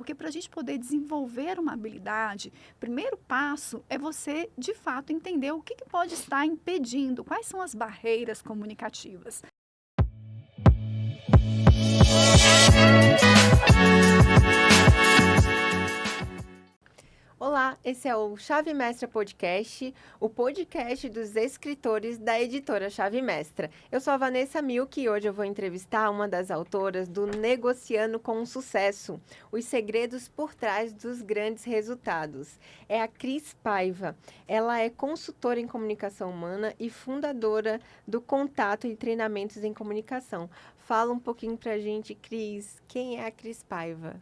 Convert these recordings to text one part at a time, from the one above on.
Porque para a gente poder desenvolver uma habilidade, o primeiro passo é você, de fato, entender o que pode estar impedindo, quais são as barreiras comunicativas. Olá, esse é o Chave Mestra Podcast, o podcast dos escritores da editora Chave Mestra. Eu sou a Vanessa Milk e hoje eu vou entrevistar uma das autoras do Negociando com o Sucesso, os segredos por trás dos grandes resultados. É a Cris Paiva. Ela é consultora em comunicação humana e fundadora do Contato e Treinamentos em Comunicação. Fala um pouquinho pra gente, Cris, quem é a Cris Paiva?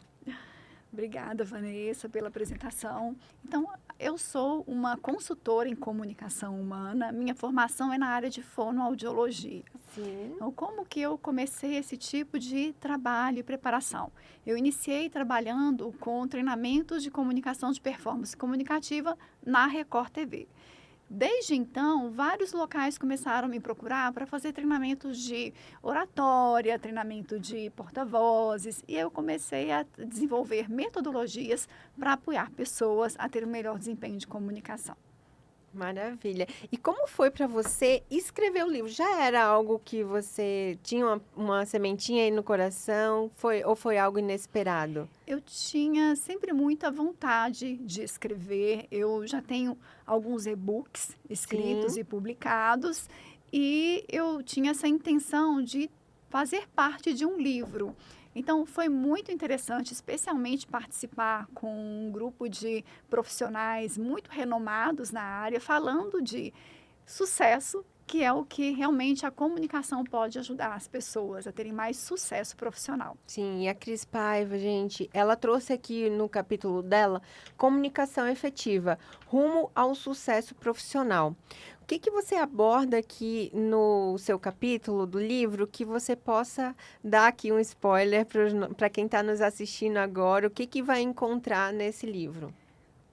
Obrigada, Vanessa, pela apresentação. Então, eu sou uma consultora em comunicação humana. Minha formação é na área de fonoaudiologia. Sim. Então, como que eu comecei esse tipo de trabalho e preparação? Eu iniciei trabalhando com treinamentos de comunicação de performance comunicativa na Record TV. Desde então, vários locais começaram a me procurar para fazer treinamentos de oratória, treinamento de porta-vozes, e eu comecei a desenvolver metodologias para apoiar pessoas a ter um melhor desempenho de comunicação. Maravilha. E como foi para você escrever o livro? Já era algo que você tinha uma sementinha aí no coração? Ou foi algo inesperado? Eu tinha sempre muita vontade de escrever. Eu já tenho alguns e-books escritos Sim. e publicados, e eu tinha essa intenção de fazer parte de um livro. Então, foi muito interessante, especialmente participar com um grupo de profissionais muito renomados na área, falando de sucesso, que é o que realmente a comunicação pode ajudar as pessoas a terem mais sucesso profissional. Sim, e a Cris Paiva, gente, ela trouxe aqui no capítulo dela comunicação efetiva, rumo ao sucesso profissional. O que você aborda aqui no seu capítulo do livro que você possa dar aqui um spoiler para quem está nos assistindo agora? O que vai encontrar nesse livro?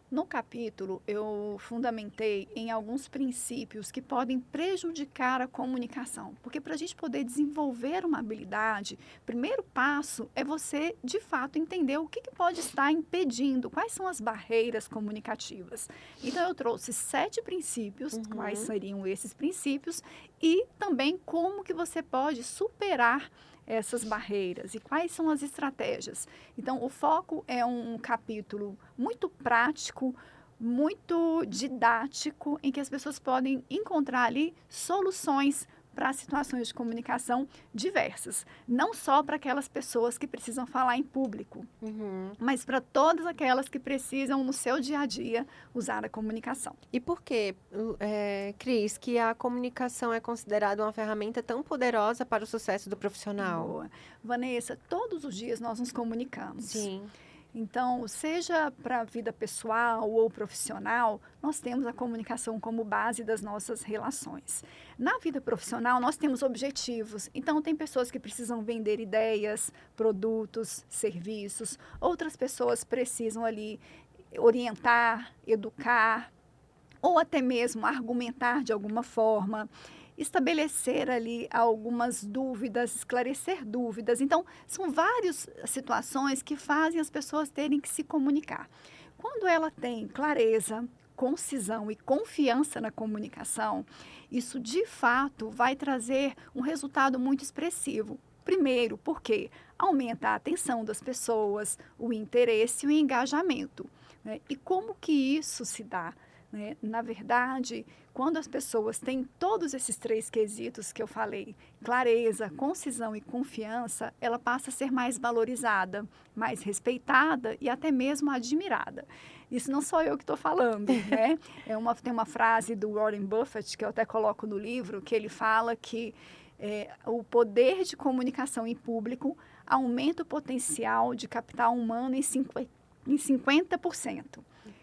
No capítulo, eu fundamentei em alguns princípios que podem prejudicar a comunicação, porque para a gente poder desenvolver uma habilidade, o primeiro passo é você, de fato, entender o que pode estar impedindo, quais são as barreiras comunicativas. Então, eu trouxe 7 princípios, quais seriam esses princípios, e também como que você pode superar essas barreiras e quais são as estratégias. Então, o foco é um capítulo muito prático, muito didático, em que as pessoas podem encontrar ali soluções para situações de comunicação diversas. Não só para aquelas pessoas que precisam falar em público, mas para todas aquelas que precisam, no seu dia a dia, usar a comunicação. E por que, Cris, que a comunicação é considerada uma ferramenta tão poderosa para o sucesso do profissional? Boa. Vanessa, todos os dias nós nos comunicamos. Sim. Então, seja para a vida pessoal ou profissional, nós temos a comunicação como base das nossas relações. Na vida profissional, nós temos objetivos. Então, tem pessoas que precisam vender ideias, produtos, serviços. Outras pessoas precisam ali orientar, educar, ou até mesmo argumentar de alguma forma, estabelecer ali algumas dúvidas, esclarecer dúvidas. Então, são várias situações que fazem as pessoas terem que se comunicar. Quando ela tem clareza, concisão e confiança na comunicação, isso de fato vai trazer um resultado muito expressivo. Primeiro, porque aumenta a atenção das pessoas, o interesse e o engajamento, né? E como que isso se dá? Né? Na verdade, quando as pessoas têm todos esses 3 quesitos que eu falei, clareza, concisão e confiança, ela passa a ser mais valorizada, mais respeitada e até mesmo admirada. Isso não sou eu que estou falando, né? Tem uma frase do Warren Buffett, que eu até coloco no livro, que ele fala que o poder de comunicação em público aumenta o potencial de capital humano em 50%.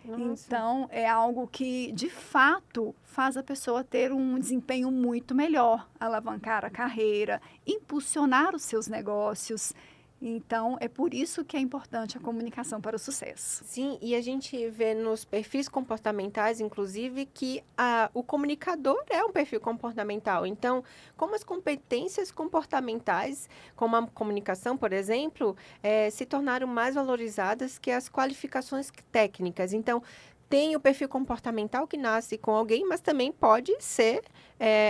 Nossa. Então, é algo que, de fato, faz a pessoa ter um desempenho muito melhor, alavancar a carreira, impulsionar os seus negócios. Então, é por isso que é importante a comunicação para o sucesso. Sim, e a gente vê nos perfis comportamentais, inclusive, que o comunicador é um perfil comportamental. Então, como as competências comportamentais, como a comunicação, por exemplo, se tornaram mais valorizadas que as qualificações técnicas. Então, tem o perfil comportamental que nasce com alguém, mas também pode ser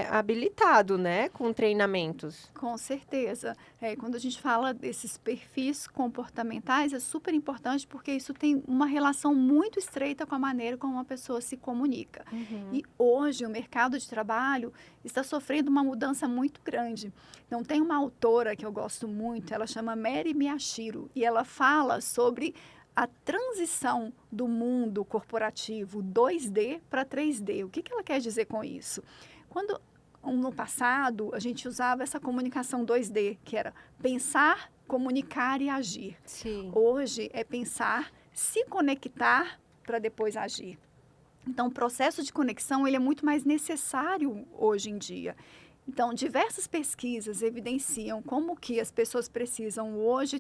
habilitado, né, com treinamentos. Com certeza. Quando a gente fala desses perfis comportamentais, é super importante porque isso tem uma relação muito estreita com a maneira como uma pessoa se comunica. Uhum. E hoje o mercado de trabalho está sofrendo uma mudança muito grande. Então, tem uma autora que eu gosto muito, ela chama Mary Miyashiro, e ela fala sobre a transição do mundo corporativo 2D para 3D. O que ela quer dizer com isso? Quando no passado a gente usava essa comunicação 2D, que era pensar, comunicar e agir. Sim. Hoje é pensar, se conectar para depois agir. Então, o processo de conexão ele é muito mais necessário hoje em dia. Então, diversas pesquisas evidenciam como que as pessoas precisam hoje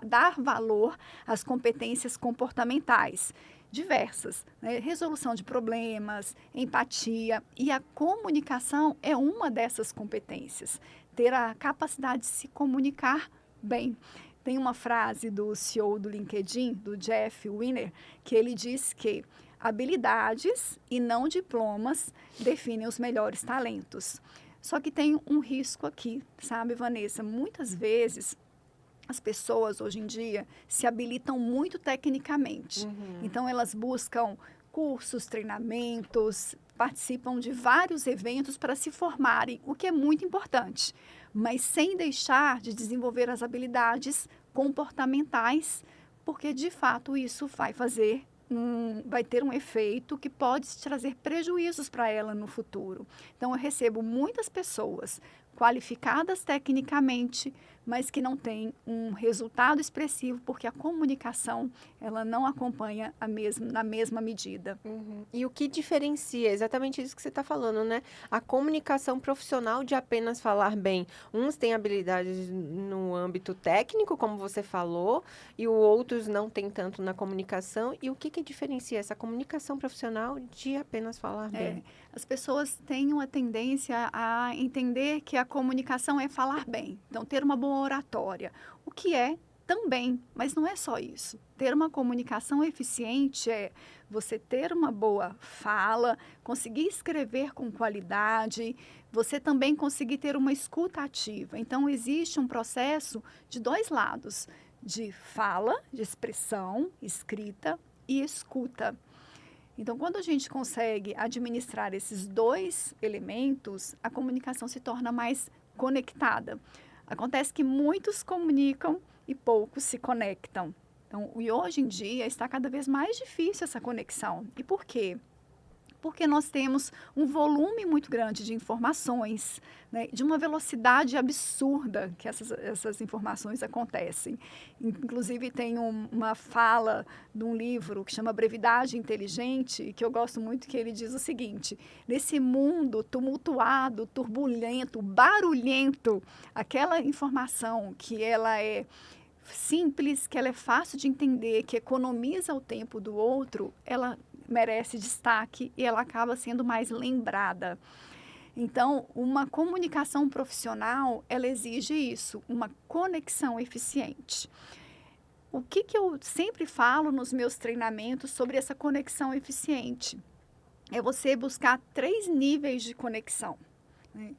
dar valor às competências comportamentais. Diversas, né? Resolução de problemas, empatia, e a comunicação é uma dessas competências. Ter a capacidade de se comunicar bem. Tem uma frase do CEO do LinkedIn, do Jeff Weiner, que ele diz que habilidades e não diplomas definem os melhores talentos. Só que tem um risco aqui, sabe, Vanessa? Muitas vezes as pessoas hoje em dia se habilitam muito tecnicamente. Uhum. Então elas buscam cursos, treinamentos, participam de vários eventos para se formarem, o que é muito importante, mas sem deixar de desenvolver as habilidades comportamentais, porque de fato isso vai ter um efeito que pode trazer prejuízos para ela no futuro. Então, eu recebo muitas pessoas qualificadas tecnicamente, mas que não têm um resultado expressivo, porque a comunicação ela não acompanha na mesma medida. Uhum. E o que diferencia, exatamente isso que você está falando, né? A comunicação profissional de apenas falar bem. Uns têm habilidades no âmbito técnico, como você falou, e outros não têm tanto na comunicação. E o que diferencia essa comunicação profissional de apenas falar bem? As pessoas têm uma tendência a entender que a comunicação é falar bem. Então, ter uma boa oratória, o que é também, mas não é só isso. Ter uma comunicação eficiente é você ter uma boa fala, conseguir escrever com qualidade, você também conseguir ter uma escuta ativa. Então, existe um processo de dois lados, de fala, de expressão, escrita e escuta. Então, quando a gente consegue administrar esses dois elementos, a comunicação se torna mais conectada. Acontece que muitos comunicam e poucos se conectam. Então, e hoje em dia está cada vez mais difícil essa conexão. E por quê? Porque nós temos um volume muito grande de informações, né, de uma velocidade absurda que essas informações acontecem. Inclusive, tem uma fala de um livro que chama Brevidade Inteligente, que eu gosto muito, que ele diz o seguinte: nesse mundo tumultuado, turbulento, barulhento, aquela informação que ela é simples, que ela é fácil de entender, que economiza o tempo do outro, ela merece destaque e ela acaba sendo mais lembrada. Então, uma comunicação profissional, ela exige isso, uma conexão eficiente. O que eu sempre falo nos meus treinamentos sobre essa conexão eficiente? É você buscar 3 níveis de conexão, né?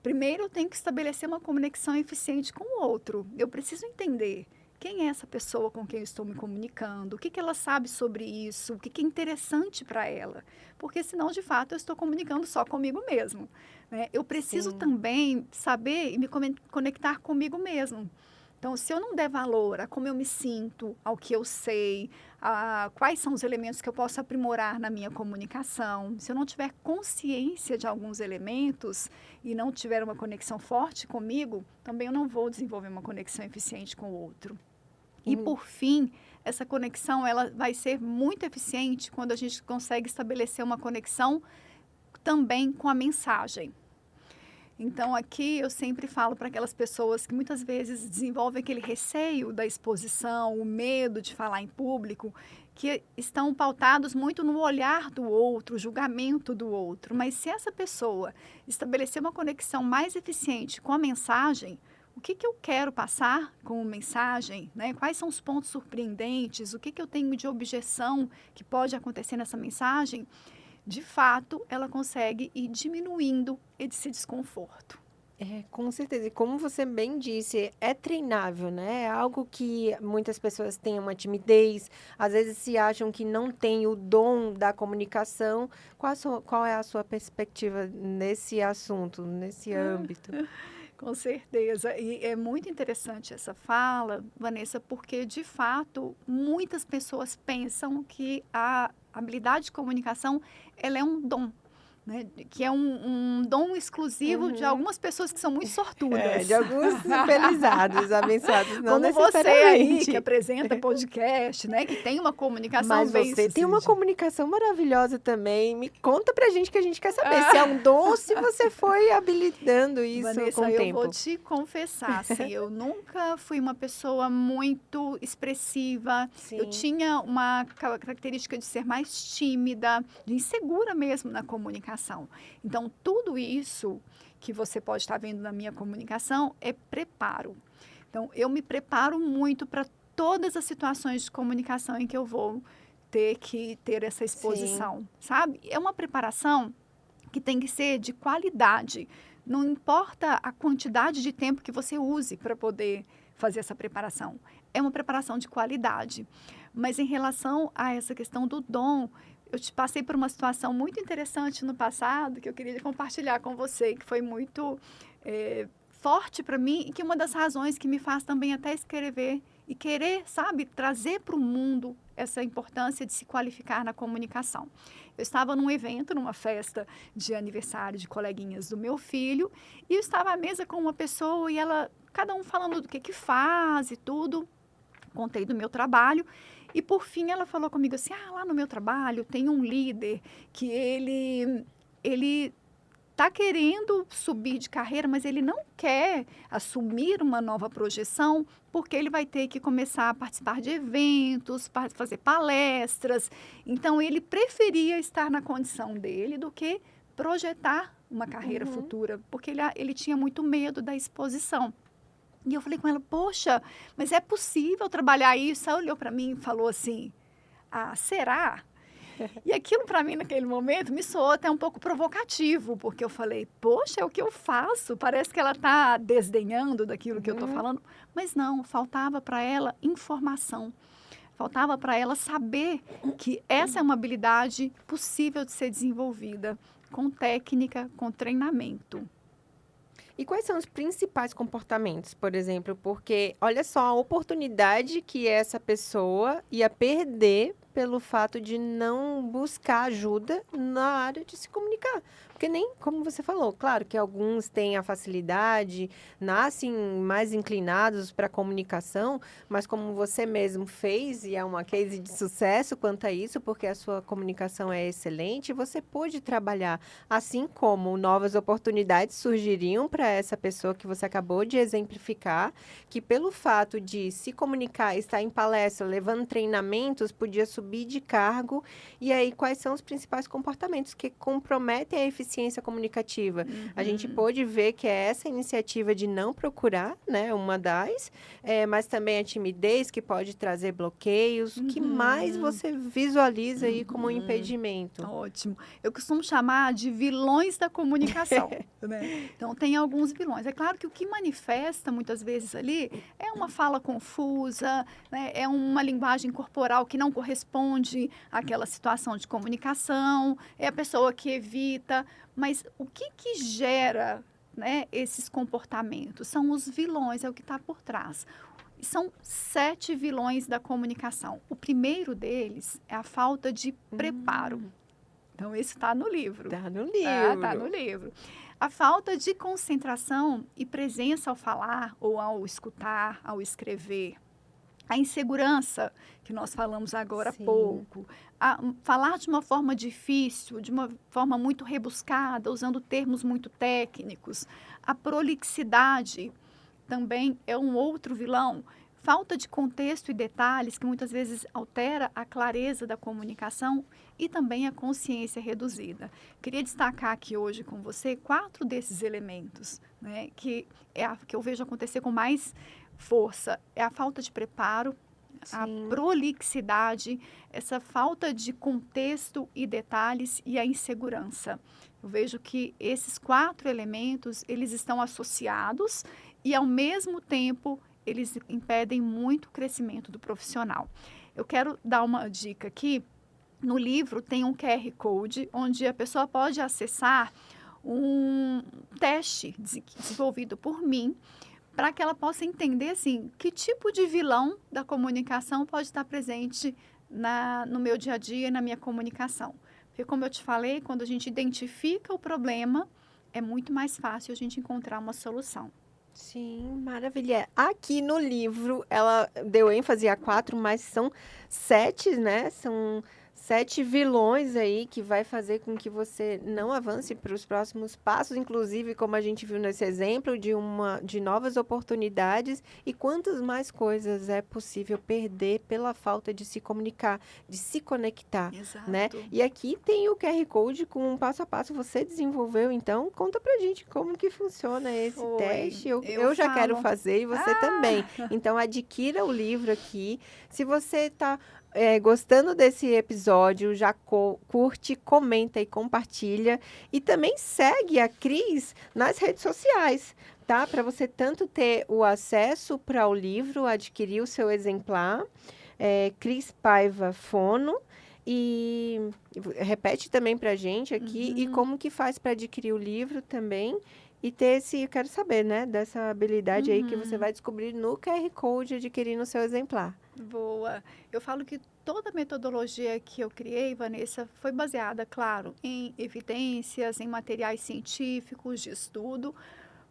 Primeiro, eu tenho que estabelecer uma conexão eficiente com o outro. Eu preciso entender quem é essa pessoa com quem eu estou me comunicando, o que ela sabe sobre isso, o que é interessante para ela. Porque senão, de fato, eu estou comunicando só comigo mesmo, né? Eu preciso também saber e me conectar comigo mesmo. Então, se eu não der valor a como eu me sinto, ao que eu sei, a quais são os elementos que eu posso aprimorar na minha comunicação, se eu não tiver consciência de alguns elementos e não tiver uma conexão forte comigo, também eu não vou desenvolver uma conexão eficiente com o outro. E, por fim, essa conexão ela vai ser muito eficiente quando a gente consegue estabelecer uma conexão também com a mensagem. Então, aqui eu sempre falo para aquelas pessoas que muitas vezes desenvolvem aquele receio da exposição, o medo de falar em público, que estão pautados muito no olhar do outro, o julgamento do outro. Mas se essa pessoa estabelecer uma conexão mais eficiente com a mensagem, o que eu quero passar com a mensagem, né? Quais são os pontos surpreendentes, o que eu tenho de objeção que pode acontecer nessa mensagem, de fato, ela consegue ir diminuindo esse desconforto. Com certeza. E como você bem disse, é treinável, né? É algo que muitas pessoas têm uma timidez, às vezes se acham que não têm o dom da comunicação. Qual é a sua perspectiva nesse assunto, nesse âmbito? Com certeza. E é muito interessante essa fala, Vanessa, porque, de fato, muitas pessoas pensam que a habilidade de comunicação ela é um dom, né? Que é um dom exclusivo de algumas pessoas que são muito sortudas. De alguns felizados, abençoados, não Como você aí, necessariamente. que apresenta podcast, né? Que tem uma comunicação Mas bem você tem uma sucedida. comunicação maravilhosa também. Me conta pra gente que a gente quer saber se é um dom ou se você foi habilitando isso Vanessa, com o eu tempo. vou te confessar, assim, eu nunca fui uma pessoa muito expressiva. Sim. Eu tinha uma característica de ser mais tímida, de insegura mesmo na comunicação. Então, tudo isso que você pode estar vendo na minha comunicação é preparo. Então, eu me preparo muito para todas as situações de comunicação em que eu vou ter que ter essa exposição, sabe? É uma preparação que tem que ser de qualidade. Não importa a quantidade de tempo que você use para poder fazer essa preparação. É uma preparação de qualidade. Mas em relação a essa questão do dom, eu te passei por uma situação muito interessante no passado que eu queria compartilhar com você, que foi muito forte para mim e que uma das razões que me faz também até escrever e querer, sabe, trazer para o mundo essa importância de se qualificar na comunicação. Eu estava num evento, numa festa de aniversário de coleguinhas do meu filho, e eu estava à mesa com uma pessoa e ela, cada um falando do que faz e tudo, contei do meu trabalho, e por fim ela falou comigo assim, lá no meu trabalho tem um líder que ele está querendo subir de carreira, mas ele não quer assumir uma nova projeção, porque ele vai ter que começar a participar de eventos, fazer palestras. Então, ele preferia estar na condição dele do que projetar uma carreira futura, porque ele tinha muito medo da exposição. E eu falei com ela, poxa, mas é possível trabalhar isso? Ela olhou para mim e falou assim, será? E aquilo para mim naquele momento me soou até um pouco provocativo, porque eu falei, poxa, é o que eu faço, parece que ela está desdenhando daquilo que eu estou falando, mas não, faltava para ela informação, faltava para ela saber que essa é uma habilidade possível de ser desenvolvida, com técnica, com treinamento. E quais são os principais comportamentos, por exemplo? Porque olha só a oportunidade que essa pessoa ia perder pelo fato de não buscar ajuda na área de se comunicar. Porque nem, como você falou, claro que alguns têm a facilidade, nascem mais inclinados para a comunicação, mas como você mesmo fez, e é uma case de sucesso quanto a isso, porque a sua comunicação é excelente, você pôde trabalhar, assim como novas oportunidades surgiriam para essa pessoa que você acabou de exemplificar, que pelo fato de se comunicar, estar em palestra, levando treinamentos, podia subir de cargo. E aí, quais são os principais comportamentos que comprometem a eficiência comunicativa? A gente pôde ver que é essa iniciativa de não procurar, né, uma das, mas também a timidez, que pode trazer bloqueios. O que mais você visualiza aí como um impedimento? Ótimo. Eu costumo chamar de vilões da comunicação, né? Então, tem alguns vilões. É claro que o que manifesta muitas vezes ali é uma fala confusa, né? É uma linguagem corporal que não corresponde àquela situação de comunicação, é a pessoa que evita. Mas o que gera, né, esses comportamentos? São os vilões, é o que está por trás. São 7 vilões da comunicação. O primeiro deles é a falta de preparo. Então, isso está no livro. Está no livro. Está no livro. A falta de concentração e presença ao falar ou ao escutar, ao escrever. A insegurança, que nós falamos agora há Sim. pouco, falar de uma forma difícil, de uma forma muito rebuscada, usando termos muito técnicos. A prolixidade também é um outro vilão. Falta de contexto e detalhes que muitas vezes altera a clareza da comunicação e também a consciência reduzida. Queria destacar aqui hoje com você 4 desses elementos, né, que que eu vejo acontecer com mais força. É a falta de preparo, a Sim. prolixidade, essa falta de contexto e detalhes e a insegurança. Eu vejo que esses 4 elementos, eles estão associados e, ao mesmo tempo, eles impedem muito o crescimento do profissional. Eu quero dar uma dica aqui. No livro tem um QR Code, onde a pessoa pode acessar um teste desenvolvido por mim, para que ela possa entender, assim, que tipo de vilão da comunicação pode estar presente no meu dia a dia e na minha comunicação. Porque, como eu te falei, quando a gente identifica o problema, é muito mais fácil a gente encontrar uma solução. Sim, maravilha. Aqui no livro, ela deu ênfase a 4, mas são 7, né? São 7 vilões aí que vai fazer com que você não avance para os próximos passos, inclusive, como a gente viu nesse exemplo, de novas oportunidades. E quantas mais coisas é possível perder pela falta de se comunicar, de se conectar, né? Exato. E aqui tem o QR Code com um passo a passo. Você desenvolveu, então conta pra gente como que funciona esse Foi. teste. Eu Eu já quero falo. fazer e você também. Então adquira o livro aqui. Se você está gostando desse episódio, já curte, comenta e compartilha. E também segue a Cris nas redes sociais, tá? Para você tanto ter o acesso para o livro, adquirir o seu exemplar. Cris Paiva Fono. E repete também para a gente aqui e como que faz para adquirir o livro também. E ter eu quero saber, né, dessa habilidade aí que você vai descobrir no QR Code adquirindo o seu exemplar. Boa. Eu falo que toda a metodologia que eu criei, Vanessa, foi baseada, claro, em evidências, em materiais científicos de estudo,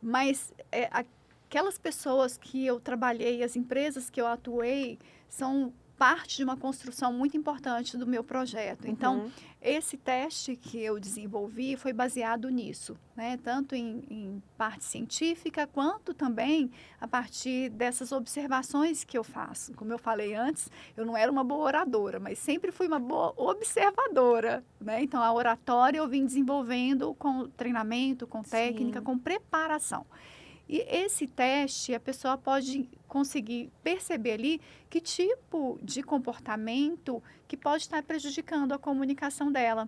mas aquelas pessoas que eu trabalhei, as empresas que eu atuei, são parte de uma construção muito importante do meu projeto. Então, esse teste que eu desenvolvi foi baseado nisso, né? Tanto em parte científica, quanto também a partir dessas observações que eu faço. Como eu falei antes, eu não era uma boa oradora, mas sempre fui uma boa observadora, né? Então, a oratória eu vim desenvolvendo com treinamento, com técnica, Sim. com preparação. E esse teste, a pessoa pode conseguir perceber ali que tipo de comportamento que pode estar prejudicando a comunicação dela.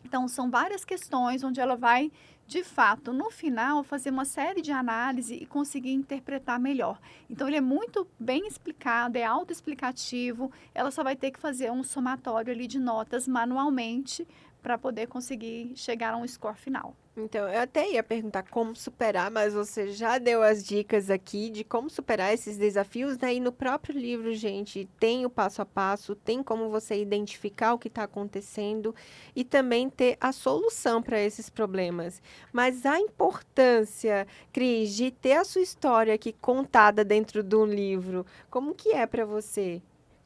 Então, são várias questões onde ela vai, de fato, no final, fazer uma série de análise e conseguir interpretar melhor. Então, ele é muito bem explicado, é autoexplicativo, ela só vai ter que fazer um somatório ali de notas manualmente para poder conseguir chegar a um score final. Então, eu até ia perguntar como superar, mas você já deu as dicas aqui de como superar esses desafios, né? E no próprio livro, gente, tem o passo a passo, tem como você identificar o que está acontecendo e também ter a solução para esses problemas. Mas a importância, Cris, de ter a sua história aqui contada dentro de um livro, como que é para você?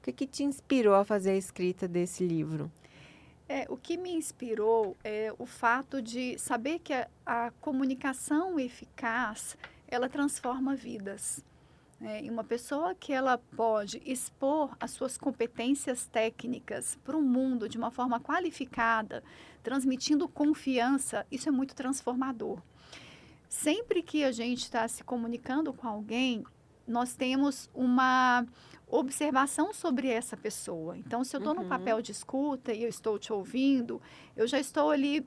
O que te inspirou a fazer a escrita desse livro? O que me inspirou é o fato de saber que a comunicação eficaz, ela transforma vidas. E uma pessoa que ela pode expor as suas competências técnicas para o mundo de uma forma qualificada, transmitindo confiança, isso é muito transformador. Sempre que a gente está se comunicando com alguém, nós temos uma observação sobre essa pessoa. Então, se eu estou no papel de escuta e eu estou te ouvindo, eu já estou ali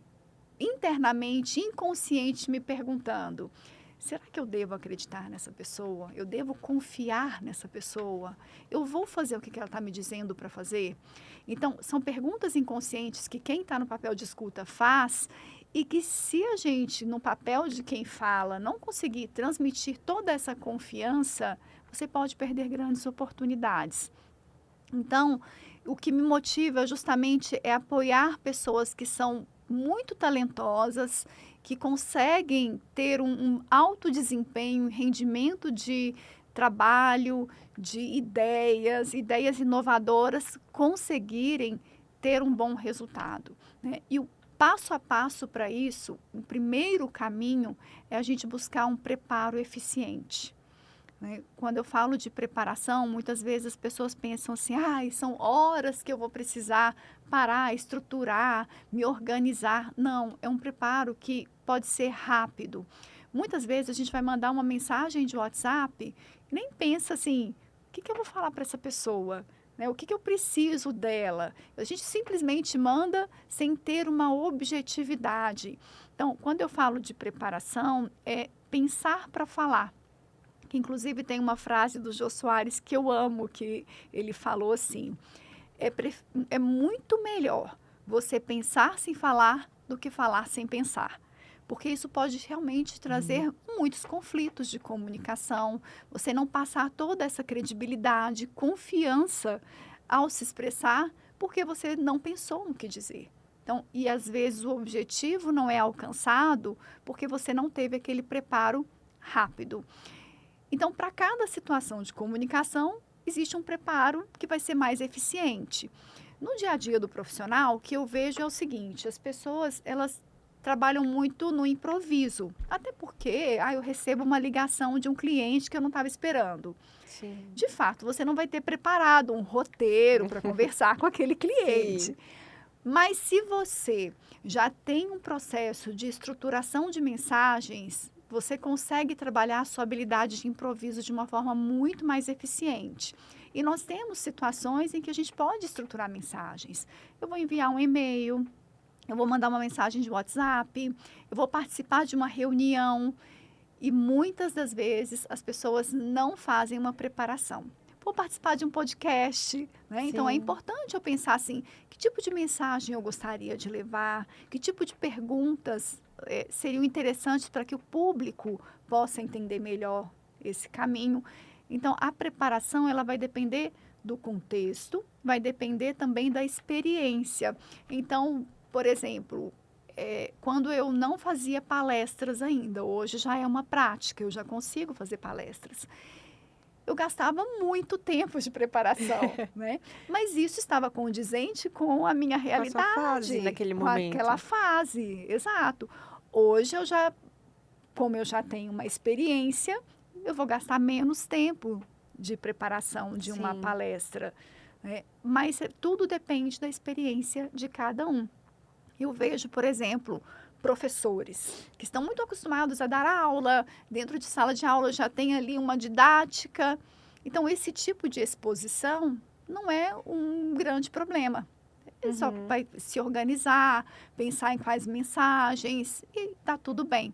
internamente, inconsciente, me perguntando: será que eu devo acreditar nessa pessoa? Eu devo confiar nessa pessoa? Eu vou fazer o que ela está me dizendo para fazer? Então, são perguntas inconscientes que quem está no papel de escuta faz e que, se a gente, no papel de quem fala, não conseguir transmitir toda essa confiança, você pode perder grandes oportunidades. Então, o que me motiva justamente é apoiar pessoas que são muito talentosas, que conseguem ter um alto desempenho, rendimento de trabalho, de ideias inovadoras conseguirem ter um bom resultado, né? E o passo a passo para isso, o primeiro caminho é a gente buscar um preparo eficiente, né? Quando eu falo de preparação, muitas vezes as pessoas pensam assim, são horas que eu vou precisar parar, estruturar, me organizar. Não, é um preparo que pode ser rápido. Muitas vezes a gente vai mandar uma mensagem de WhatsApp e nem pensa assim, o que eu vou falar para essa pessoa? Né? O que eu preciso dela? A gente simplesmente manda sem ter uma objetividade. Então, quando eu falo de preparação, é pensar para falar. Que, inclusive, tem uma frase do Jô Soares que eu amo, que ele falou assim, é muito melhor você pensar sem falar do que falar sem pensar. Porque isso pode realmente trazer muitos conflitos de comunicação, você não passar toda essa credibilidade, confiança ao se expressar, porque você não pensou no que dizer. Então, e às vezes o objetivo não é alcançado porque você não teve aquele preparo rápido. Então, para cada situação de comunicação, existe um preparo que vai ser mais eficiente. No dia a dia do profissional, o que eu vejo é o seguinte, as pessoas, elas trabalham muito no improviso. Até porque, eu recebo uma ligação de um cliente que eu não estava esperando. Sim. De fato, você não vai ter preparado um roteiro para conversar com aquele cliente. Sim. Mas se você já tem um processo de estruturação de mensagens, você consegue trabalhar a sua habilidade de improviso de uma forma muito mais eficiente. E nós temos situações em que a gente pode estruturar mensagens. Eu vou enviar um e-mail, eu vou mandar uma mensagem de WhatsApp, eu vou participar de uma reunião e muitas das vezes as pessoas não fazem uma preparação. Vou participar de um podcast, né? Então é importante eu pensar assim, que tipo de mensagem eu gostaria de levar, que tipo de perguntas seriam interessantes para que o público possa entender melhor esse caminho. Então a preparação ela vai depender do contexto, vai depender também da experiência. Então, por exemplo, quando eu não fazia palestras ainda, hoje já é uma prática, eu já consigo fazer palestras. Eu gastava muito tempo de preparação, né? Mas isso estava condizente com a minha realidade. Com a sua fase naquele momento. Com aquela fase, exato. Hoje como eu já tenho uma experiência, eu vou gastar menos tempo de preparação de uma palestra, né? Mas tudo depende da experiência de cada um. Eu vejo, por exemplo, professores que estão muito acostumados a dar aula, dentro de sala de aula já tem ali uma didática. Então, esse tipo de exposição não é um grande problema. Ele só vai se organizar, pensar em quais mensagens e está tudo bem.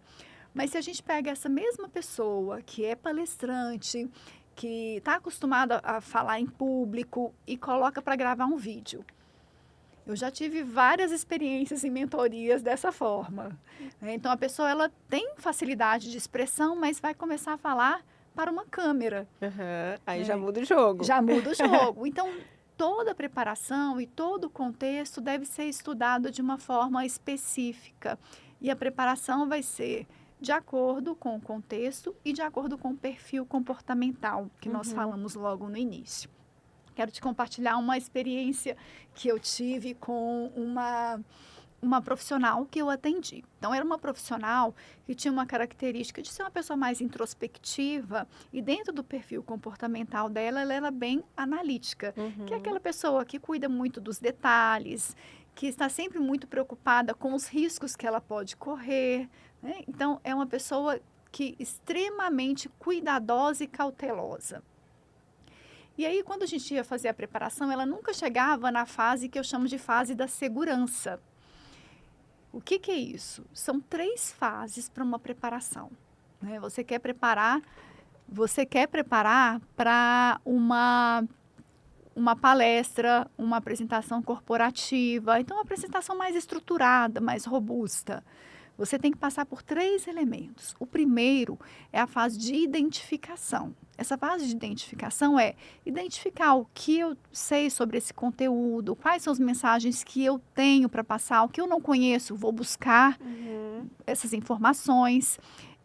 Mas se a gente pega essa mesma pessoa que é palestrante, que está acostumada a falar em público e coloca para gravar um vídeo. Eu já tive várias experiências em mentorias dessa forma. Então, a pessoa ela tem facilidade de expressão, mas vai começar a falar para uma câmera. Aí já muda o jogo. Já muda o jogo. Então, toda a preparação e todo o contexto deve ser estudado de uma forma específica. E a preparação vai ser de acordo com o contexto e de acordo com o perfil comportamental que nós falamos logo no início. Quero te compartilhar uma experiência que eu tive com uma profissional que eu atendi. Então, era uma profissional que tinha uma característica de ser uma pessoa mais introspectiva e dentro do perfil comportamental dela, ela era bem analítica, que é aquela pessoa que cuida muito dos detalhes, que está sempre muito preocupada com os riscos que ela pode correr, né? Então, é uma pessoa que extremamente cuidadosa e cautelosa. E aí, quando a gente ia fazer a preparação, ela nunca chegava na fase que eu chamo de fase da segurança. O que é isso? São 3 fases para uma preparação, né? Você quer preparar para uma palestra, uma apresentação corporativa. Então, uma apresentação mais estruturada, mais robusta. Você tem que passar por 3 elementos. O primeiro é a fase de identificação. Essa fase de identificação é identificar o que eu sei sobre esse conteúdo, quais são as mensagens que eu tenho para passar, o que eu não conheço, vou buscar essas informações.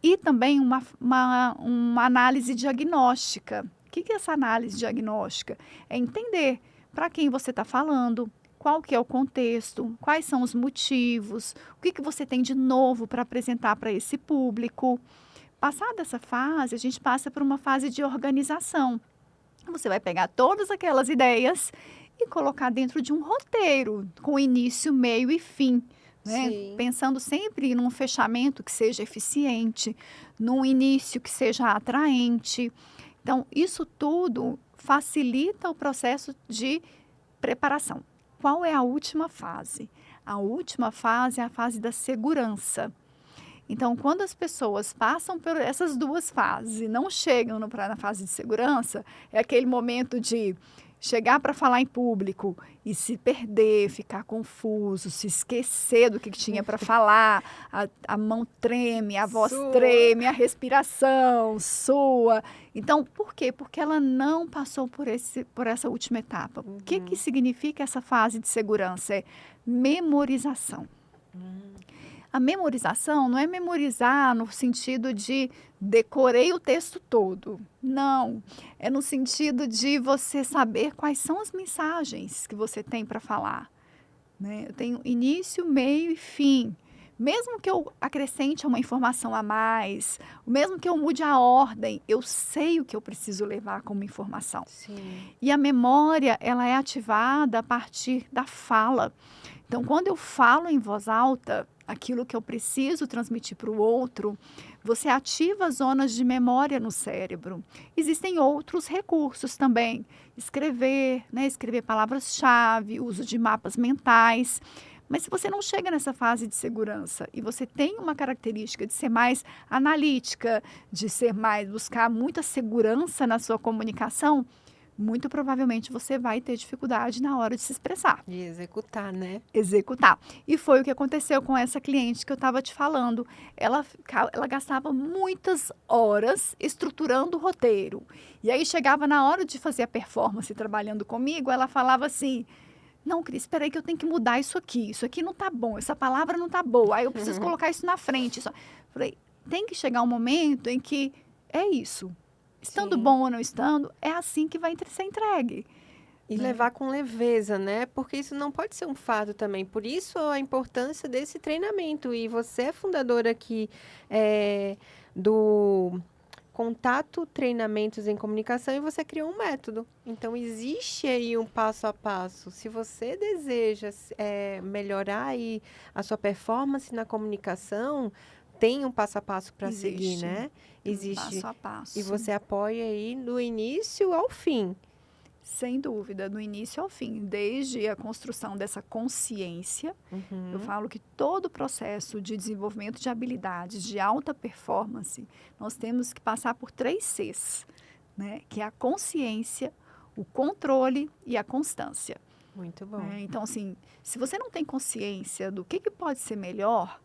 E também uma análise diagnóstica. O que é essa análise diagnóstica? É entender para quem você está falando, qual que é o contexto, quais são os motivos, o que você tem de novo para apresentar para esse público. Passada essa fase, a gente passa por uma fase de organização. Você vai pegar todas aquelas ideias e colocar dentro de um roteiro, com início, meio e fim. Né? Pensando sempre num fechamento que seja eficiente, num início que seja atraente. Então, isso tudo facilita o processo de preparação. Qual é a última fase? A última fase é a fase da segurança. Então, quando as pessoas passam por essas duas fases e não chegam na fase de segurança, é aquele momento de chegar para falar em público e se perder, ficar confuso, se esquecer do que tinha para falar, a mão treme, a voz treme, a respiração sua. Então, por quê? Porque ela não passou por essa última etapa. O que significa essa fase de segurança? É memorização. A memorização não é memorizar no sentido de decorei o texto todo. Não. É no sentido de você saber quais são as mensagens que você tem para falar. Né? Eu tenho início, meio e fim. Mesmo que eu acrescente uma informação a mais, mesmo que eu mude a ordem, eu sei o que eu preciso levar como informação. Sim. E a memória, ela é ativada a partir da fala. Então, quando eu falo em voz alta, aquilo que eu preciso transmitir para o outro, você ativa as zonas de memória no cérebro. Existem outros recursos também. Escrever, né? Escrever palavras-chave, uso de mapas mentais. Mas se você não chega nessa fase de segurança e você tem uma característica de ser mais analítica, de buscar muita segurança na sua comunicação, muito provavelmente você vai ter dificuldade na hora de se expressar. De executar, né? Executar. E foi o que aconteceu com essa cliente que eu estava te falando. Ela gastava muitas horas estruturando o roteiro. E aí chegava na hora de fazer a performance trabalhando comigo, ela falava assim: não, Cris, espera aí que eu tenho que mudar isso aqui não tá bom, essa palavra não tá boa, aí eu preciso colocar isso na frente. Falei, tem que chegar um momento em que é isso. Estando bom ou não estando, é assim que vai ser entregue. E levar com leveza, né? Porque isso não pode ser um fardo também. Por isso a importância desse treinamento. E você é fundadora aqui do Contato Treinamentos em Comunicação e você criou um método. Então, existe aí um passo a passo. Se você deseja melhorar aí a sua performance na comunicação, tem um passo a passo para seguir, né? Existe. Passo a passo. E você apoia aí do início ao fim. Sem dúvida, do início ao fim, desde a construção dessa consciência. Eu falo que todo o processo de desenvolvimento de habilidades de alta performance, nós temos que passar por 3 Cs, né? Que é a consciência, o controle e a constância. Muito bom. Então, assim, se você não tem consciência do que pode ser melhor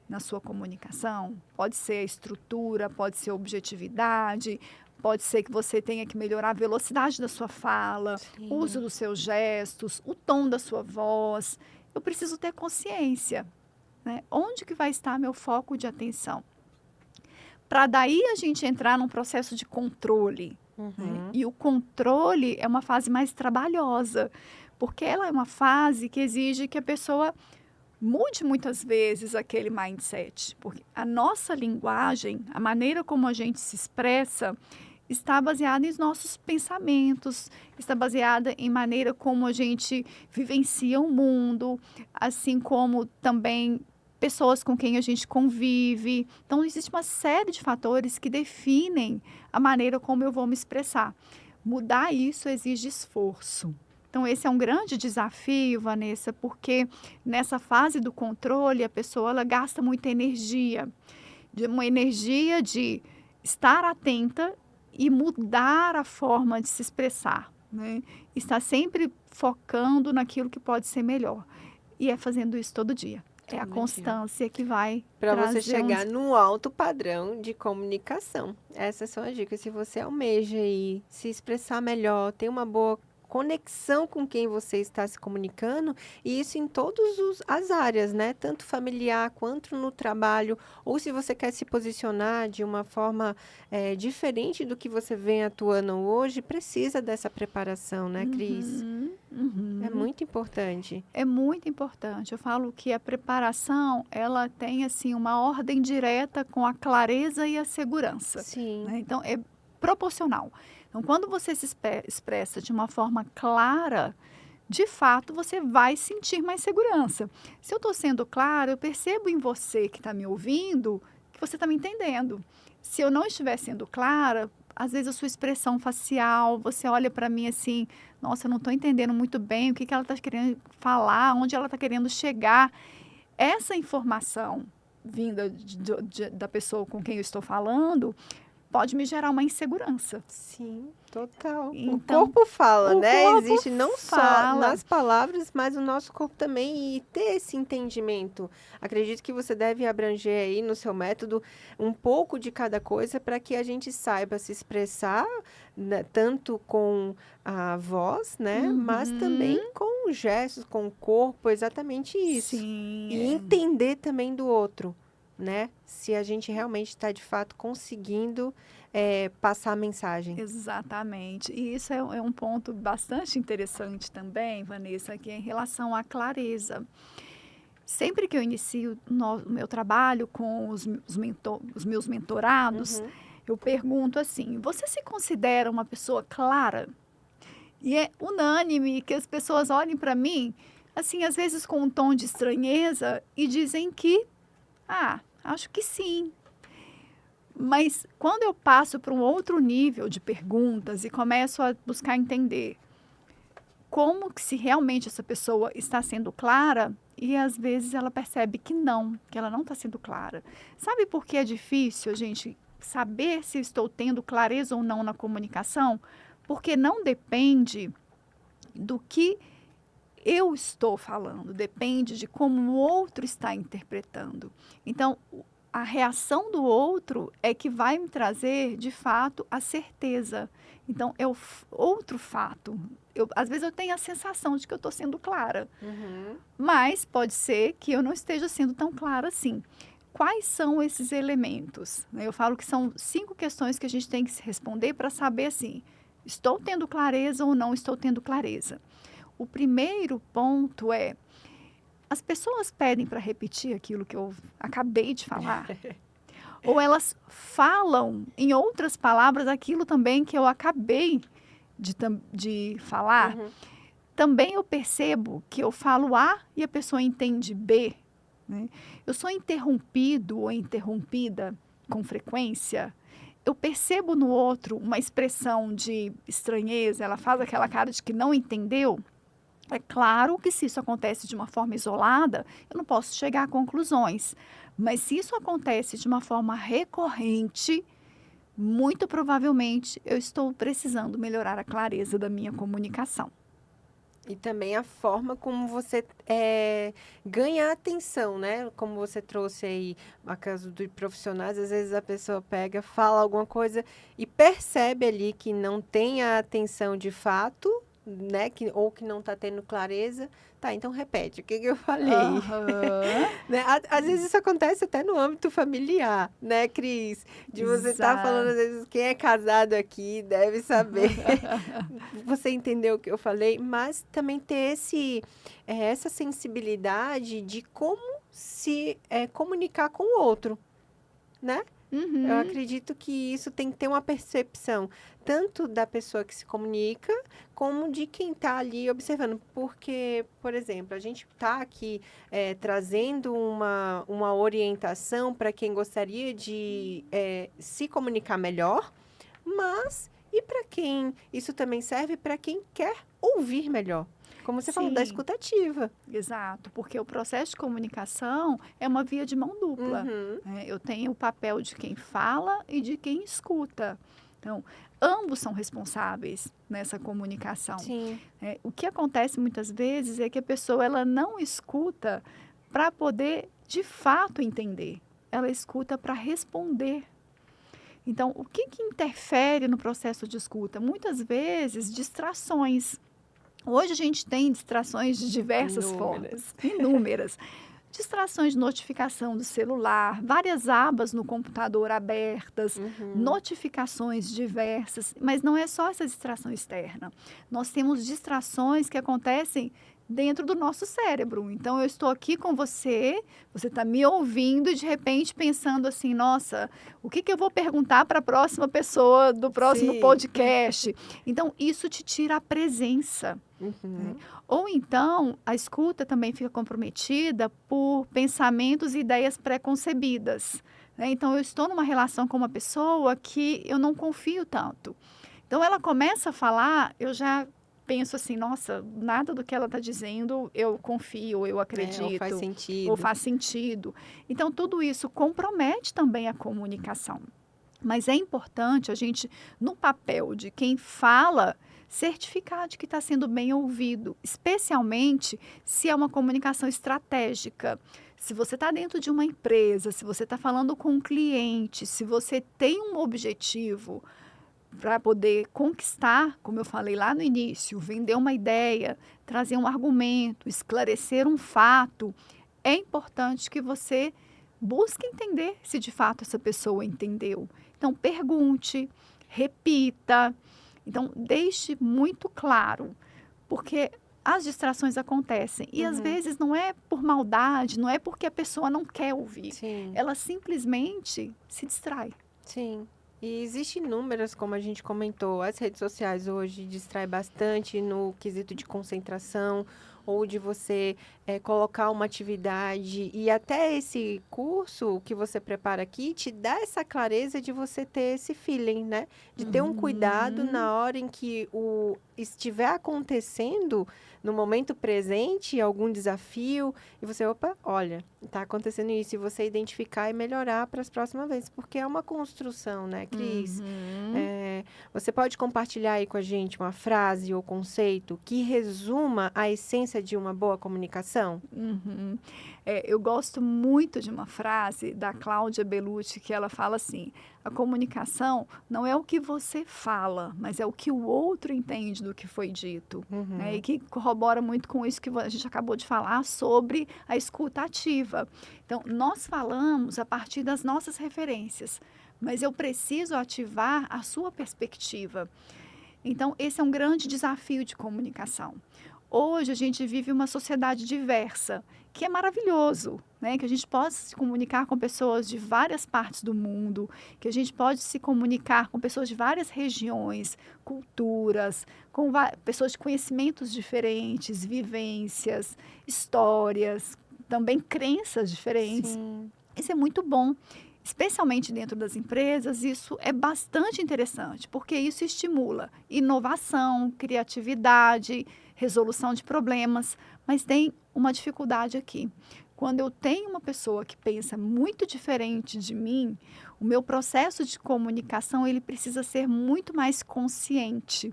na sua comunicação, pode ser a estrutura, pode ser a objetividade, pode ser que você tenha que melhorar a velocidade da sua fala, o uso dos seus gestos, o tom da sua voz. Eu preciso ter consciência, né? Onde que vai estar meu foco de atenção? Para daí a gente entrar num processo de controle. Né? E o controle é uma fase mais trabalhosa, porque ela é uma fase que exige que a pessoa mude muitas vezes aquele mindset, porque a nossa linguagem, a maneira como a gente se expressa, está baseada em nossos pensamentos, está baseada em maneira como a gente vivencia o mundo, assim como também pessoas com quem a gente convive. Então, existe uma série de fatores que definem a maneira como eu vou me expressar. Mudar isso exige esforço. Então, esse é um grande desafio, Vanessa, porque nessa fase do controle, a pessoa ela gasta muita energia. Uma energia de estar atenta e mudar a forma de se expressar. Né? Está sempre focando naquilo que pode ser melhor. E é fazendo isso todo dia. É a constância que vai para você chegar num alto padrão de comunicação. Essas são as dicas. Se você almeja aí se expressar melhor, ter uma boa conexão com quem você está se comunicando, e isso em todas as áreas, né? Tanto familiar quanto no trabalho, ou se você quer se posicionar de uma forma diferente do que você vem atuando hoje, precisa dessa preparação, né, Cris? Uhum, É uhum. muito importante. É muito importante. Eu falo que a preparação, ela tem assim uma ordem direta com a clareza e a segurança, Sim. né? Então é proporcional. Então, quando você se expressa de uma forma clara, de fato você vai sentir mais segurança. Se eu estou sendo clara, eu percebo em você que está me ouvindo que você está me entendendo. Se eu não estiver sendo clara, às vezes a sua expressão facial, você olha para mim assim, nossa, eu não estou entendendo muito bem o que ela está querendo falar, onde ela está querendo chegar. Essa informação vinda da pessoa com quem eu estou falando pode me gerar uma insegurança. Sim, total. O Então, corpo fala, o né? corpo Existe não só fala. nas palavras, mas o nosso corpo também, e ter esse entendimento. Acredito que você deve abranger aí no seu método um pouco de cada coisa para que a gente saiba se expressar, né, tanto com a voz, né? Mas Uhum. também com os gestos, com o corpo, exatamente isso. Sim, E entender também do outro, né? Se a gente realmente está de fato conseguindo passar a mensagem. exatamente. E isso é um ponto bastante interessante também, Vanessa, que é em relação à clareza. Sempre que eu inicio o meu trabalho com os meus mentorados, Uhum. eu pergunto assim: você se considera uma pessoa clara? E é unânime que as pessoas olhem para mim, assim, às vezes com um tom de estranheza e dizem que, acho que sim. Mas quando eu passo para um outro nível de perguntas e começo a buscar entender como que se realmente essa pessoa está sendo clara, e às vezes ela percebe que ela não está sendo clara. Sabe por que é difícil a gente saber se estou tendo clareza ou não na comunicação? Porque não depende do que eu estou falando, depende de como o outro está interpretando. Então, a reação do outro é que vai me trazer, de fato, a certeza. Então, é outro fato. Às vezes eu tenho a sensação de que eu estou sendo clara, Uhum. mas pode ser que eu não esteja sendo tão clara assim. Quais são esses elementos? Eu falo que são 5 questões que a gente tem que se responder para saber assim, estou tendo clareza ou não estou tendo clareza. O primeiro ponto é, as pessoas pedem para repetir aquilo que eu acabei de falar? Ou elas falam, em outras palavras, aquilo também que eu acabei de falar? Uhum. Também eu percebo que eu falo A e a pessoa entende B, né? Eu sou interrompido ou interrompida com frequência? Eu percebo no outro uma expressão de estranheza, ela faz aquela cara de que não entendeu? É claro que se isso acontece de uma forma isolada, eu não posso chegar a conclusões. Mas se isso acontece de uma forma recorrente, muito provavelmente eu estou precisando melhorar a clareza da minha comunicação. E também a forma como você ganha atenção, né? Como você trouxe aí a caso de profissionais, às vezes a pessoa pega, fala alguma coisa e percebe ali que não tem a atenção de fato, né? Ou que não está tendo clareza. Tá, então repete, o que eu falei? Aham. Né? Às vezes isso acontece até no âmbito familiar, né, Cris? De você estar falando, Exato. às vezes, quem é casado aqui deve saber. Você entendeu o que eu falei, mas também ter essa sensibilidade de como se comunicar com o outro, né? Eu Uhum. acredito que isso tem que ter uma percepção, tanto da pessoa que se comunica, como de quem está ali observando. Porque, por exemplo, a gente está aqui trazendo uma orientação para quem gostaria de se comunicar melhor, mas e para quem isso também serve para quem quer ouvir melhor. Como você falou, da Sim, escutativa. exato, porque o processo de comunicação é uma via de mão dupla, Uhum. né? Eu tenho o papel de quem fala e de quem escuta. Então, ambos são responsáveis nessa comunicação. Sim. O que acontece muitas vezes é que a pessoa ela não escuta para poder de fato entender. Ela escuta para responder. Então, o que interfere no processo de escuta? Muitas vezes, distrações. Hoje a gente tem distrações de diversas Inúmeras. formas, inúmeras. Distrações de notificação do celular, várias abas no computador abertas, Uhum. notificações diversas, mas não é só essa distração externa. Nós temos distrações que acontecem dentro do nosso cérebro. Então, eu estou aqui com você, você está me ouvindo e de repente pensando assim: nossa, o que que eu vou perguntar para a próxima pessoa do próximo Sim. podcast? Então, isso te tira a presença. Né? Uhum. Ou então, a escuta também fica comprometida por pensamentos e ideias pré-concebidas. Né? Então, eu estou numa relação com uma pessoa que eu não confio tanto. Então, ela começa a falar, eu já penso assim: nossa, nada do que ela está dizendo eu confio, eu Ou faz acredito, ou sentido. faz sentido. Então, tudo isso compromete também a comunicação. Mas é importante a gente, no papel de quem fala, certificar de que está sendo bem ouvido, especialmente se é uma comunicação estratégica. Se você está dentro de uma empresa, se você está falando com um cliente, se você tem um objetivo para poder conquistar, como eu falei lá no início, vender uma ideia, trazer um argumento, esclarecer um fato, é importante que você busque entender se de fato essa pessoa entendeu. Então, pergunte, repita. Então, deixe muito claro, porque as distrações acontecem e às Uhum. vezes não é por maldade, não é porque a pessoa não quer ouvir, Sim. ela simplesmente se distrai. Sim. E existem inúmeras, como a gente comentou, as redes sociais hoje distraem bastante no quesito de concentração ou de você colocar uma atividade. E até esse curso que você prepara aqui te dá essa clareza de você ter esse feeling, né? De ter um cuidado Uhum. na hora em que o estiver acontecendo, no momento presente, algum desafio, e você, opa, olha, está acontecendo isso, e você identificar e melhorar para as próximas vezes, porque é uma construção, né, Cris? Uhum. Você pode compartilhar aí com a gente uma frase ou conceito que resuma a essência de uma boa comunicação? Uhum. Eu gosto muito de uma frase da Cláudia Bellucci que ela fala assim: a comunicação não é o que você fala, mas é o que o outro entende do que foi dito. Né? E Uhum. que corrobora muito com isso que a gente acabou de falar sobre a escuta ativa. Então, nós falamos a partir das nossas referências, mas eu preciso ativar a sua perspectiva. Então, esse é um grande desafio de comunicação. Hoje a gente vive uma sociedade diversa, que é maravilhoso, né? Que a gente possa se comunicar com pessoas de várias partes do mundo, que a gente pode se comunicar com pessoas de várias regiões, culturas, com pessoas de conhecimentos diferentes, vivências, histórias, também crenças diferentes. Sim. Isso é muito bom. Especialmente dentro das empresas, isso é bastante interessante, porque isso estimula inovação, criatividade, resolução de problemas, mas tem uma dificuldade aqui. Quando eu tenho uma pessoa que pensa muito diferente de mim, o meu processo de comunicação ele precisa ser muito mais consciente,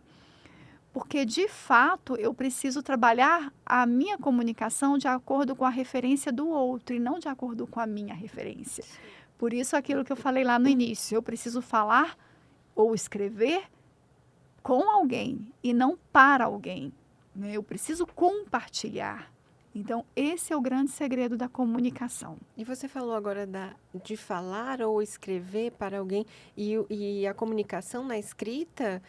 porque de fato eu preciso trabalhar a minha comunicação de acordo com a referência do outro e não de acordo com a minha referência. Por isso, aquilo que eu falei lá no início, eu preciso falar ou escrever com alguém e não para alguém. Né? Eu preciso compartilhar. Então, esse é o grande segredo da comunicação. E você falou agora de falar ou escrever para alguém, e a comunicação na escrita,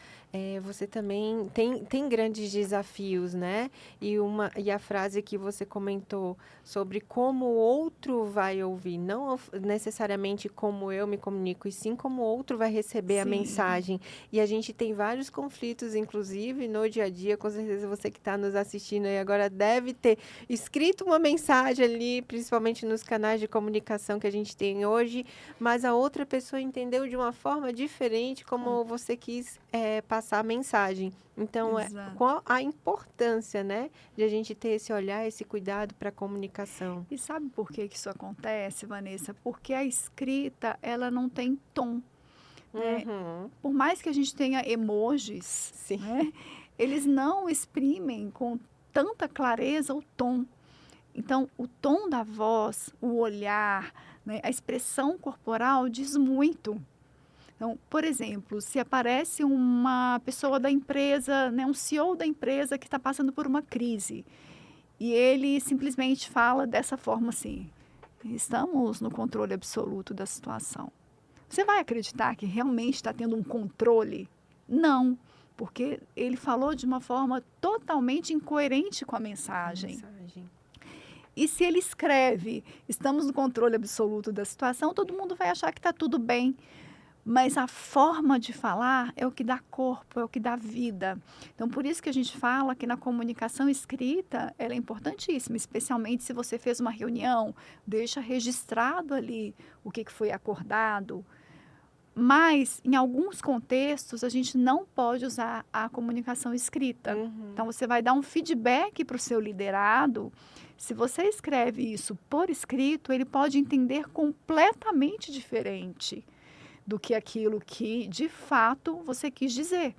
você também tem grandes desafios, né? E a frase que você comentou sobre como o outro vai ouvir, não necessariamente como eu me comunico, e sim como o outro vai receber a Sim. mensagem. E a gente tem vários conflitos, inclusive no dia a dia, com certeza você que está nos assistindo aí agora deve ter escrito uma mensagem ali, principalmente nos canais de comunicação que a gente tem hoje, mas a outra pessoa entendeu de uma forma diferente como você quis passar a mensagem. Então, Exato. qual a importância, né, de a gente ter esse olhar, esse cuidado para a comunicação? E sabe por que que isso acontece, Vanessa? Porque a escrita, ela não tem tom, né? Uhum. Por mais que a gente tenha emojis, Sim. né? Eles não exprimem com tanta clareza o tom. Então, o tom da voz, o olhar, né, a expressão corporal diz muito. Então, por exemplo, se aparece uma pessoa da empresa, né, um CEO da empresa que está passando por uma crise, e ele simplesmente fala dessa forma assim: estamos no controle absoluto da situação. Você vai acreditar que realmente está tendo um controle? Não, porque ele falou de uma forma totalmente incoerente com a mensagem. E se ele escreve, estamos no controle absoluto da situação, todo mundo vai achar que está tudo bem. Mas a forma de falar é o que dá corpo, é o que dá vida. Então, por isso que a gente fala que na comunicação escrita, ela é importantíssima, especialmente se você fez uma reunião, deixa registrado ali o que foi acordado. Mas, em alguns contextos, a gente não pode usar a comunicação escrita. Então, você vai dar um feedback para o seu liderado. Se você escreve isso por escrito, ele pode entender completamente diferente do que aquilo que, de fato, você quis dizer.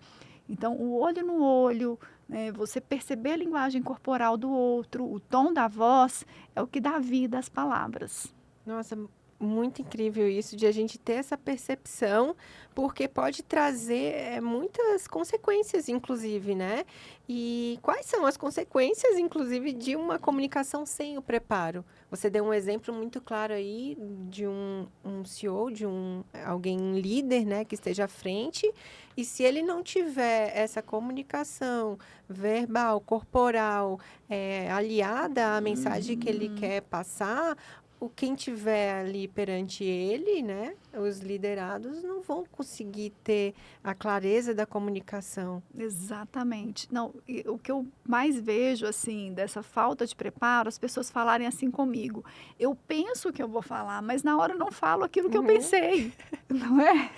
Então, o olho no olho, né, você perceber a linguagem corporal do outro, o tom da voz, é o que dá vida às palavras. Nossa, muito incrível isso de a gente ter essa percepção, porque pode trazer muitas consequências, inclusive, né? E quais são as consequências, inclusive, de uma comunicação sem o preparo? Você deu um exemplo muito claro aí de um CEO, de alguém líder, né, que esteja à frente, e se ele não tiver essa comunicação verbal, corporal, aliada à mensagem que ele quer passar, quem tiver ali perante ele, né, os liderados não vão conseguir ter a clareza da comunicação. Exatamente. Não, o que eu mais vejo, assim, dessa falta de preparo, as pessoas falarem assim comigo: eu penso que eu vou falar, mas na hora eu não falo aquilo que eu pensei, não é?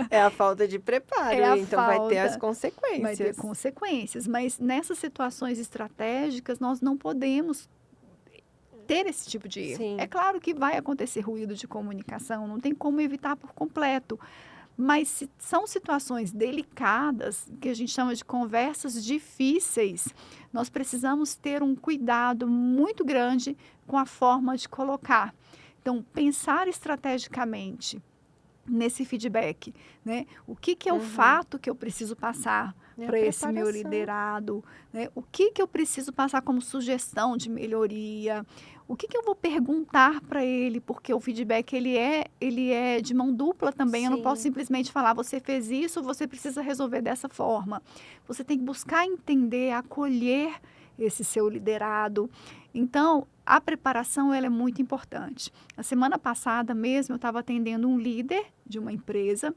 É a falta de preparo, então vai ter as consequências. Vai ter consequências, mas nessas situações estratégicas nós não podemos ter esse tipo de erro. Sim. É claro que vai acontecer ruído de comunicação, não tem como evitar por completo, mas são situações delicadas, que a gente chama de conversas difíceis, nós precisamos ter um cuidado muito grande com a forma de colocar. Então, pensar estrategicamente nesse feedback, né? O que é o fato que eu preciso passar para esse meu liderado, né? O que eu preciso passar como sugestão de melhoria, o que eu vou perguntar para ele, porque o feedback ele é de mão dupla também. Eu não posso simplesmente falar, você fez isso, você precisa resolver dessa forma. Você tem que buscar entender, acolher esse seu liderado. Então, a preparação ela é muito importante. A semana passada mesmo, eu estava atendendo um líder de uma empresa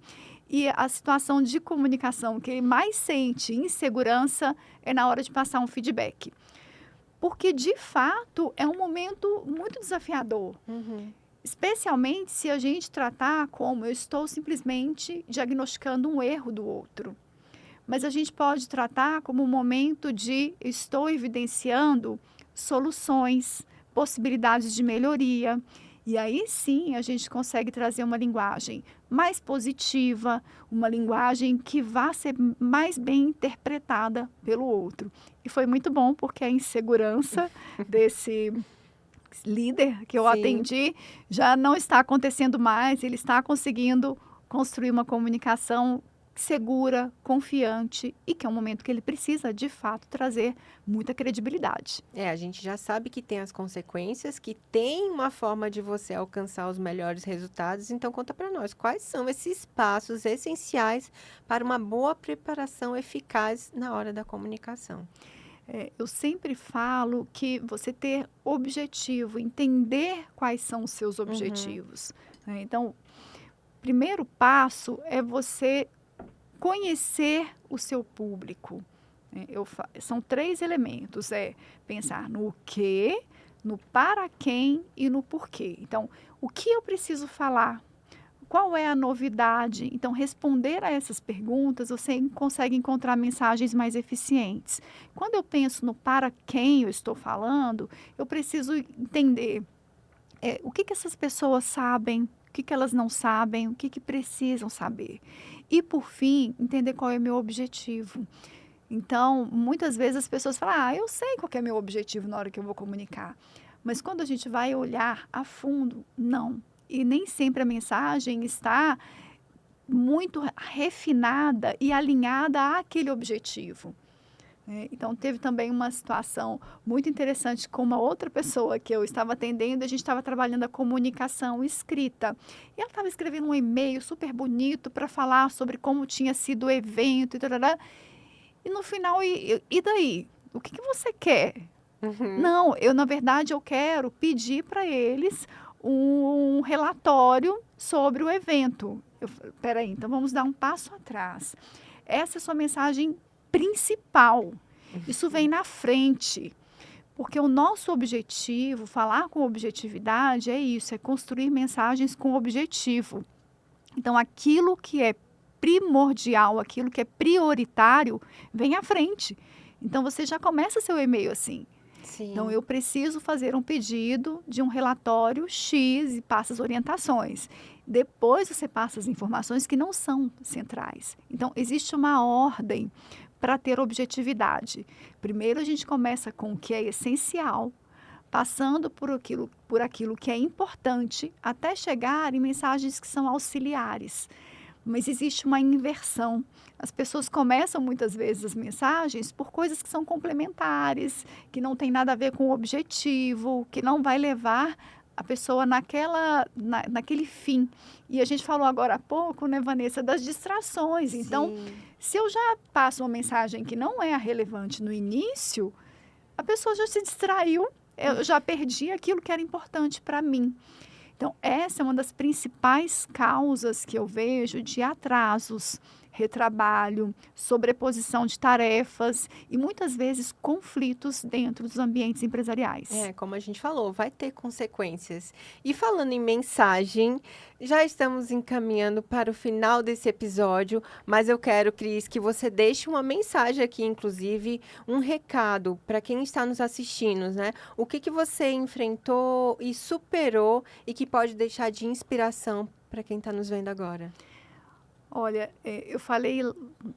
e a situação de comunicação que ele mais sente insegurança é na hora de passar um feedback. Porque, de fato, é um momento muito desafiador. Especialmente se a gente tratar como eu estou simplesmente diagnosticando um erro do outro. Mas a gente pode tratar como um momento de estou evidenciando soluções, possibilidades de melhoria. E aí sim a gente consegue trazer uma linguagem mais positiva, uma linguagem que vá ser mais bem interpretada pelo outro. E foi muito bom porque a insegurança desse líder que eu atendi já não está acontecendo mais, ele está conseguindo construir uma comunicação segura, confiante e que é um momento que ele precisa, de fato, trazer muita credibilidade. A gente já sabe que tem as consequências, que tem uma forma de você alcançar os melhores resultados. Então, conta para nós, quais são esses passos essenciais para uma boa preparação eficaz na hora da comunicação? Eu sempre falo que você ter objetivo, entender quais são os seus objetivos. Né? Então, primeiro passo é você conhecer o seu público. São 3 elementos, pensar no que, no para quem e no porquê. Então, o que eu preciso falar? Qual é a novidade? Então, responder a essas perguntas, você consegue encontrar mensagens mais eficientes. Quando eu penso no para quem eu estou falando, eu preciso entender o que essas pessoas sabem, o que elas não sabem, o que precisam saber. E, por fim, entender qual é o meu objetivo. Então, muitas vezes as pessoas falam, eu sei qual que é o meu objetivo na hora que eu vou comunicar. Mas quando a gente vai olhar a fundo, não. E nem sempre a mensagem está muito refinada e alinhada àquele objetivo. Então, teve também uma situação muito interessante com uma outra pessoa que eu estava atendendo. A gente estava trabalhando a comunicação escrita. E ela estava escrevendo um e-mail super bonito para falar sobre como tinha sido o evento. E no final, e daí? O que você quer? Não, na verdade, eu quero pedir para eles um relatório sobre o evento. Peraí, então vamos dar um passo atrás. Essa é a sua mensagem principal. Isso vem na frente. Porque o nosso objetivo, falar com objetividade, é isso, é construir mensagens com objetivo. Então, aquilo que é primordial, aquilo que é prioritário, vem à frente. Então, você já começa seu e-mail assim. Sim. Então, eu preciso fazer um pedido de um relatório X e passa as orientações. Depois, você passa as informações que não são centrais. Então, existe uma ordem para ter objetividade. Primeiro, a gente começa com o que é essencial, passando por aquilo que é importante, até chegar em mensagens que são auxiliares. Mas existe uma inversão. As pessoas começam muitas vezes as mensagens por coisas que são complementares, que não tem nada a ver com o objetivo, que não vai levar a pessoa naquele fim. E a gente falou agora há pouco, né, Vanessa, das distrações. Então, se eu já passo uma mensagem que não é relevante no início, a pessoa já se distraiu, eu já perdi aquilo que era importante para mim. Então, essa é uma das principais causas que eu vejo de atrasos, retrabalho, sobreposição de tarefas e muitas vezes conflitos dentro dos ambientes empresariais. Como a gente falou, vai ter consequências. E falando em mensagem, já estamos encaminhando para o final desse episódio, mas eu quero, Cris, que você deixe uma mensagem aqui, inclusive, um recado para quem está nos assistindo, né? O que você enfrentou e superou e que pode deixar de inspiração para quem está nos vendo agora? Olha, eu falei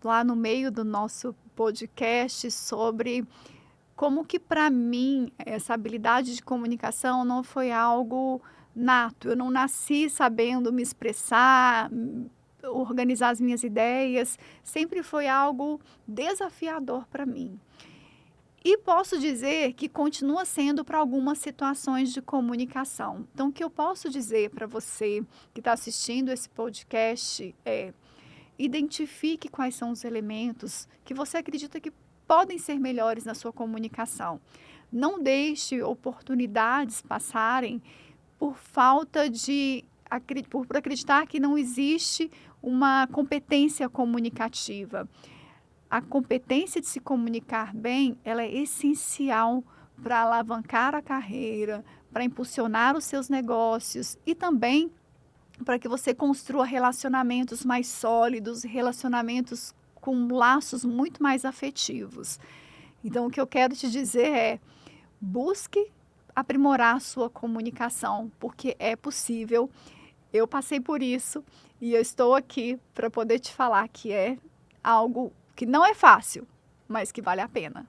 lá no meio do nosso podcast sobre como que para mim essa habilidade de comunicação não foi algo nato. Eu não nasci sabendo me expressar, organizar as minhas ideias. Sempre foi algo desafiador para mim. E posso dizer que continua sendo para algumas situações de comunicação. Então, o que eu posso dizer para você que está assistindo esse podcast é: identifique quais são os elementos que você acredita que podem ser melhores na sua comunicação. Não deixe oportunidades passarem por falta por acreditar que não existe uma competência comunicativa. A competência de se comunicar bem, ela é essencial para alavancar a carreira, para impulsionar os seus negócios e também para que você construa relacionamentos mais sólidos, relacionamentos com laços muito mais afetivos. Então, o que eu quero te dizer é: busque aprimorar a sua comunicação, porque é possível. Eu passei por isso e eu estou aqui para poder te falar que é algo que não é fácil, mas que vale a pena.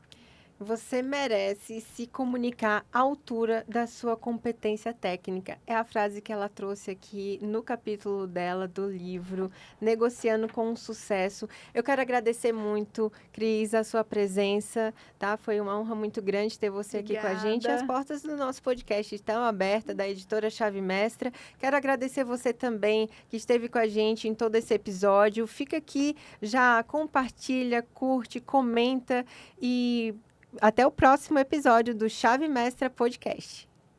Você merece se comunicar à altura da sua competência técnica. É a frase que ela trouxe aqui no capítulo dela do livro Negociando com o Sucesso. Eu quero agradecer muito, Cris, a sua presença, tá? Foi uma honra muito grande ter você aqui com a gente. As portas do nosso podcast estão abertas, da editora Chave Mestra. Quero agradecer você também que esteve com a gente em todo esse episódio. Fica aqui, já compartilha, curte, comenta e até o próximo episódio do Chave Mestra Podcast.